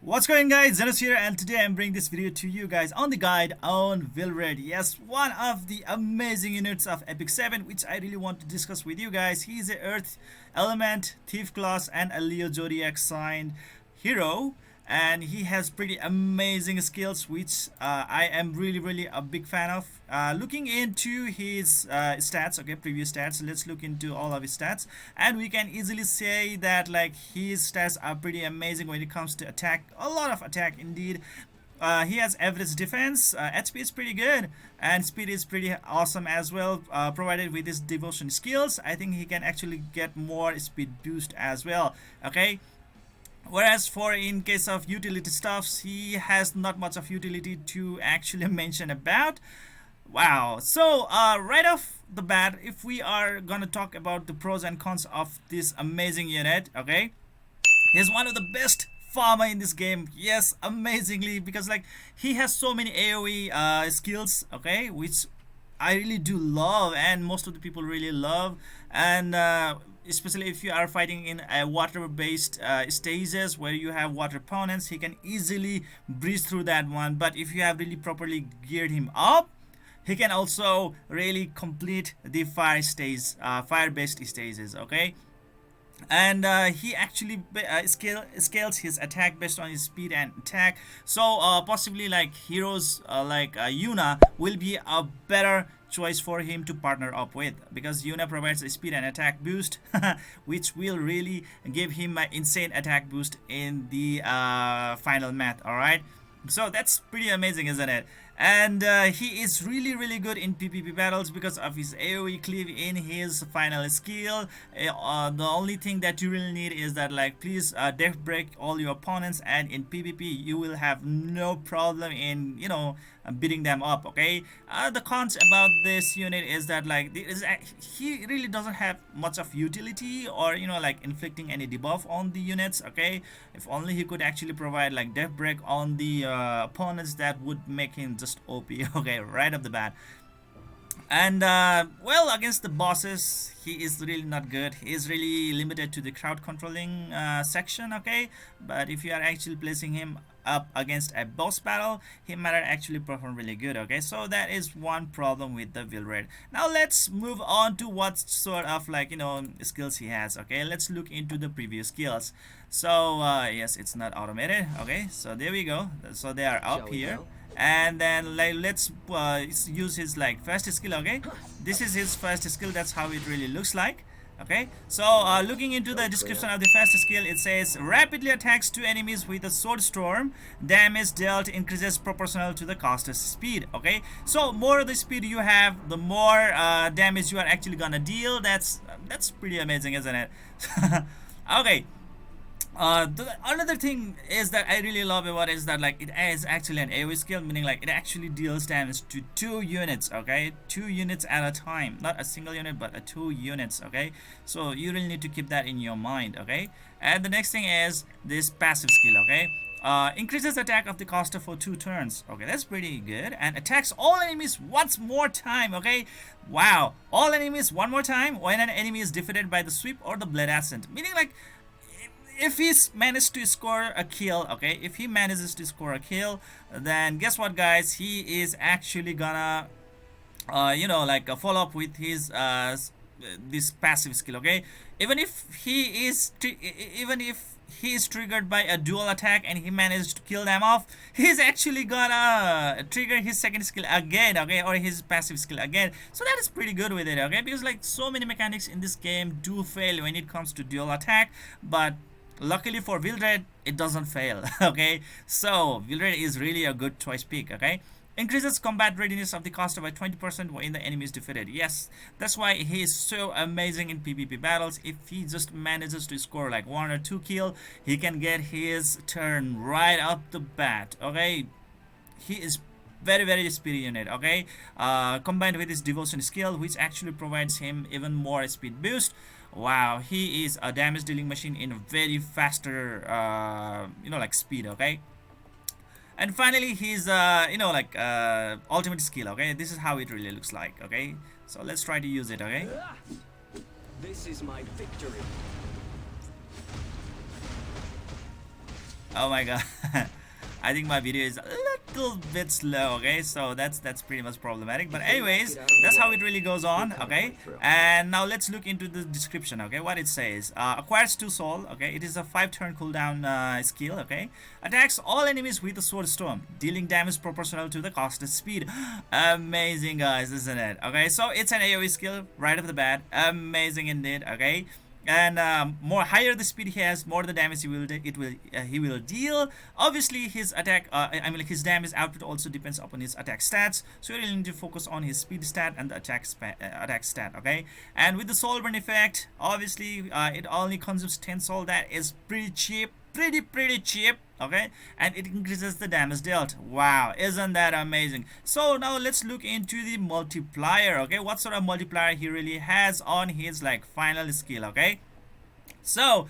What's going guys, Zennosh here, and today I'm bringing this video to you guys on the guide on Vildred. Yes, one of the amazing units of Epic7 which I really want to discuss with you guys. He's a Earth Element, Thief class and a Leo Zodiac sign hero, and he has pretty amazing skills which I am really a big fan of. Looking into his stats, okay, previous stats, let's look into all of his stats, and we can easily say that like his stats are pretty amazing when it comes to attack, a lot of attack indeed. He has average defense, HP is pretty good, and speed is pretty awesome as well. Provided with his devotion skills, I think he can actually get more speed boost as well, okay. Whereas for in case of utility stuffs, he has not much of utility to actually mention about. Wow. So right off the bat, if we are gonna talk about the pros and cons of this amazing unit, okay, he's one of the best farmer in this game. Yes, amazingly, because like he has so many AoE skills, okay, which I really do love, and most of the people really love, and especially if you are fighting in a water-based stages where you have water opponents, he can easily breeze through that one. But if you have really properly geared him up, he can also really complete the fire-based stages, okay. And he actually scales his attack based on his speed and attack, so possibly like heroes like Yuna will be a better choice for him to partner up with, because Yuna provides a speed and attack boost which will really give him an insane attack boost in the final match. All right, so that's pretty amazing, isn't it? And he is really good in PvP battles because of his AoE cleave in his final skill. The only thing that you really need is that like please death break all your opponents, and in PvP you will have no problem in beating them up, okay. The cons about this unit is that like he really doesn't have much of utility, or like inflicting any debuff on the units, okay. If only he could actually provide like death break on the opponents, that would make him just OP, okay, right off the bat. And well, against the bosses he is really not good. He is really limited to the crowd controlling section, okay. But if you are actually placing him up against a boss battle, he might actually perform really good, okay. So that is one problem with the Vildred. Now let's move on to what sort of like skills he has, okay. Let's look into the previous skills. So yes, it's not automated, okay. So there we go. So they are up here. And then like let's use his like first skill, okay. This is his first skill. That's how it really looks like, okay. So looking into the description of the first skill, it says rapidly attacks two enemies with a sword storm. Damage dealt increases proportional to the caster's speed, okay. So more the speed you have, the more damage you are actually gonna deal. That's pretty amazing, isn't it? Okay. Another thing is that I really love about it is that like it is actually an AoE skill, meaning like it actually deals damage to 2 units, okay, 2 units at a time, not a single unit but 2 units, okay. So you really need to keep that in your mind, okay. And the next thing is this passive skill, okay. Increases attack of the caster for 2 turns, okay, that's pretty good, and attacks all enemies once more time, okay. Wow, all enemies one more time when an enemy is defeated by the sweep or the blade ascent, meaning like if he's managed to score a kill, okay, if he manages to score a kill, then guess what guys, he is actually gonna like follow up with his this passive skill, okay. Even if he is triggered by a dual attack and he managed to kill them off, he's actually gonna trigger his second skill again, okay, or his passive skill again. So that is pretty good with it, okay, because like so many mechanics in this game do fail when it comes to dual attack, but luckily for Vildred it doesn't fail, okay. So Vildred is really a good choice pick, okay. Increases combat readiness of the caster by 20% when the enemy is defeated. Yes, that's why he is so amazing in PvP battles. If he just manages to score like 1 or 2 kill, he can get his turn right up the bat, okay. He is very speedy unit, okay. Combined with his devotion skill, which actually provides him even more speed boost. Wow, he is a damage dealing machine in a very faster like speed, okay. And finally his ultimate skill, okay. This is how it really looks like, okay. So let's try to use it, okay. This is my victory. Oh my god. I think my video is a little bit slow, okay, so that's pretty much problematic, but anyways, that's how it really goes on, okay. And now let's look into the description, okay, what it says. Acquires 2 soul, okay, it is a 5-turn cooldown skill, okay. Attacks all enemies with a sword storm, dealing damage proportional to the costed speed. Amazing, guys, isn't it? Okay, so it's an AoE skill right off the bat. Amazing indeed, okay. And more higher the speed he has, more the damage he will deal. Obviously his attack I mean like his damage output also depends upon his attack stats, so you really need to focus on his speed stat and the attack stat, okay. And with the soul burn effect, obviously it only consumes 10 soul. That is pretty cheap, pretty cheap, okay. And it increases the damage dealt. Wow, isn't that amazing? So now let's look into the multiplier, okay. What sort of multiplier he really has on his like final skill, okay. So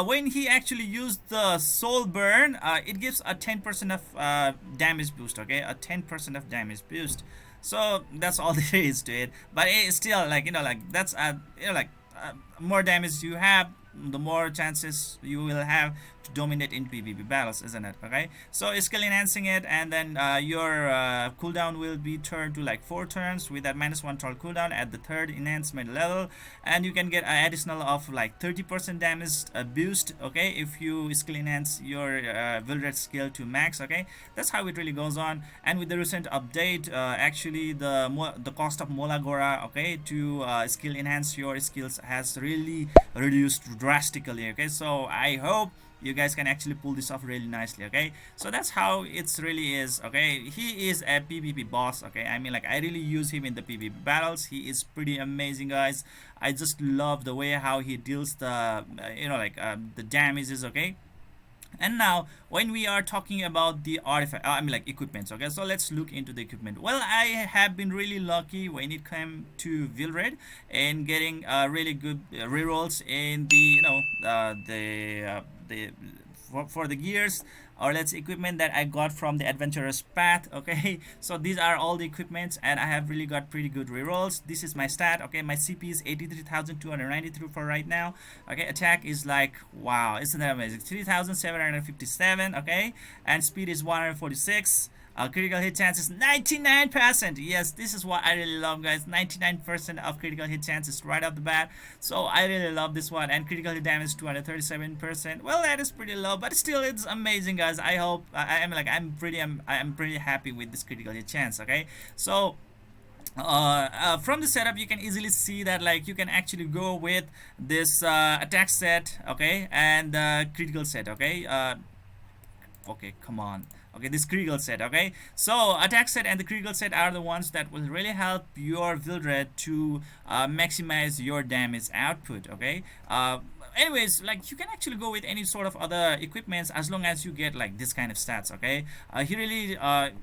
when he actually used the soul burn, it gives a 10% of damage boost, okay, a 10% of damage boost. So that's all there is to it, but it's still like, you know, like that's more damage you have, the more chances you will have to dominate in PvP battles, isn't it? Okay, so skill enhancing it, and then your cooldown will be turned to like 4 turns with that -1 troll cooldown at the 3rd enhancement level, and you can get an additional of like 30% damage boost, okay, if you skill enhance your Vildred skill to max, okay. That's how it really goes on. And with the recent update, actually the cost of Molagora, okay, to skill enhance your skills has really reduced drastically, okay. So I hope you guys can actually pull this off really nicely, okay. So that's how it's really is, okay. He is a PvP boss, okay. I mean like I really use him in the PvP battles. He is pretty amazing, guys. I just love the way how he deals the the damages, okay. And now when we are talking about the artifact, I mean like equipments, okay, so let's look into the equipment. Well, I have been really lucky when it came to Vildred and getting really good rerolls in the for the gears, or let's equipment that I got from the adventurous path, okay. So these are all the equipments, and I have really got pretty good rerolls. This is my stat, okay. My CP is 83,293 for right now, okay. Attack is like, wow, isn't that amazing, 3,757, okay. And speed is 146. Critical hit chance is 99%. Yes, this is what I really love, guys. 99% of critical hit chances right off the bat. So I really love this one. And critical hit damage 237%. Well, that is pretty low, but still it's amazing, guys. I hope I'm pretty happy with this critical hit chance, okay. So from the setup you can easily see that like you can actually go with this attack set, okay, and critical set, okay. Okay, come on. Okay, this critical set, okay. So attack set and the critical set are the ones that will really help your Vildred to maximize your damage output, okay. Anyways, like you can actually go with any sort of other equipments as long as you get like this kind of stats, okay. He really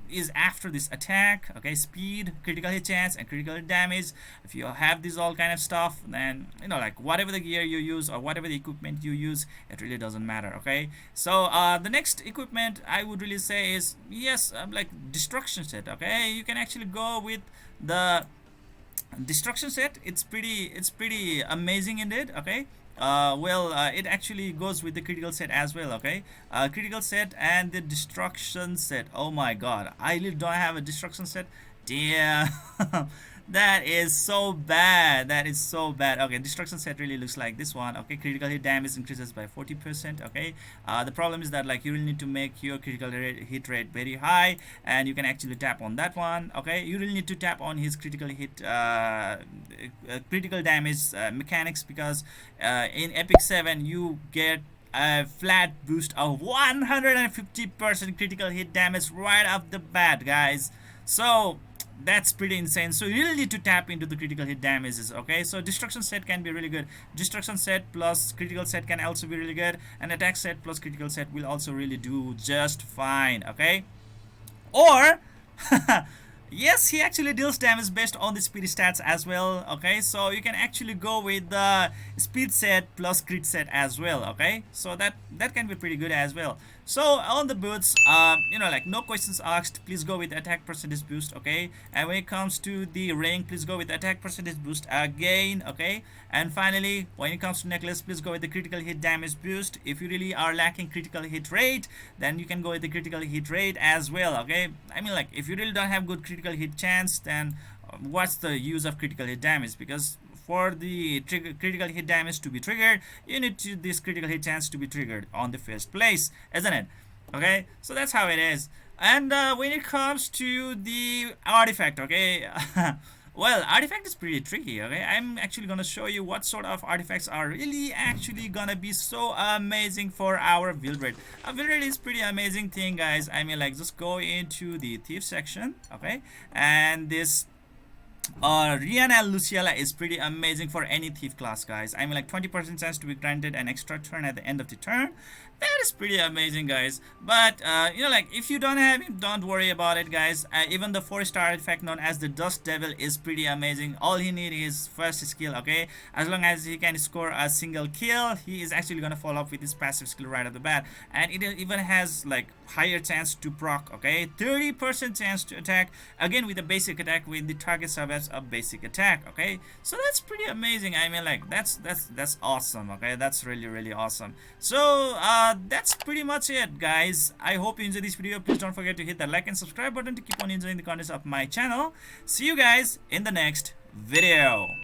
is after this attack, okay, speed, critical hit chance, and critical damage. If you have this all kind of stuff, then you know like whatever the gear you use or whatever the equipment you use, it really doesn't matter, okay. So the next equipment I would really say is, yes, like destruction set, okay. You can actually go with the destruction set. It's pretty amazing indeed, okay. It actually goes with the critical set as well, okay. Critical set and the destruction set. Oh my god, I really don't have a destruction set. Damn. That is so bad. That is so bad. Okay, destruction set really looks like this one, okay. Critical hit damage increases by 40%, okay. The problem is that like you really need to make your critical hit rate very high, and you can actually tap on that one, okay. You really need to tap on his critical hit critical damage mechanics, because in Epic7 you get a flat boost of 150% critical hit damage right off the bat, guys. So that's pretty insane. So you really need to tap into the critical hit damages, okay. So destruction set can be really good. Destruction set plus critical set can also be really good, and attack set plus critical set will also really do just fine, okay. Or yes, he actually deals damage based on the speed stats as well, okay. So you can actually go with the speed set plus crit set as well, okay. So that can be pretty good as well. So on the boots, you know, like no questions asked, please go with attack percentage boost, okay? And when it comes to the ring, please go with attack percentage boost again, okay? And finally, when it comes to necklace, please go with the critical hit damage boost. If you really are lacking critical hit rate, then you can go with the critical hit rate as well, okay? I mean, like if you really don't have good critical hit chance, then what's the use of critical hit damage? Because for the critical hit damage to be triggered, you need this critical hit chance to be triggered on the first place, isn't it? Okay, so that's how it is. And when it comes to the artifact, okay, well, artifact is pretty tricky, okay? I'm actually gonna show you what sort of artifacts are really actually gonna be so amazing for our Vildred. Vildred is pretty amazing thing, guys. I mean, like, just go into the thief section, okay? And this Rihanna Luciala is pretty amazing for any thief class, guys. I mean, like 20% chance to be granted an extra turn at the end of the turn. That is pretty amazing, guys. But you know, like if you don't have him, don't worry about it, guys. Even the 4-star artifact known as the Dust Devil is pretty amazing. All he needs is first skill, okay? As long as he can score a single kill, he is actually gonna follow up with his passive skill right off the bat, and it even has like higher chance to proc, okay? 30% chance to attack again with a basic attack when the target survives a basic attack, okay? So that's pretty amazing. I mean, like that's awesome, okay? That's really awesome. So that's pretty much it, guys. I hope you enjoyed this video. Please don't forget to hit the like and subscribe button to keep on enjoying the contents of my channel. See you guys in the next video.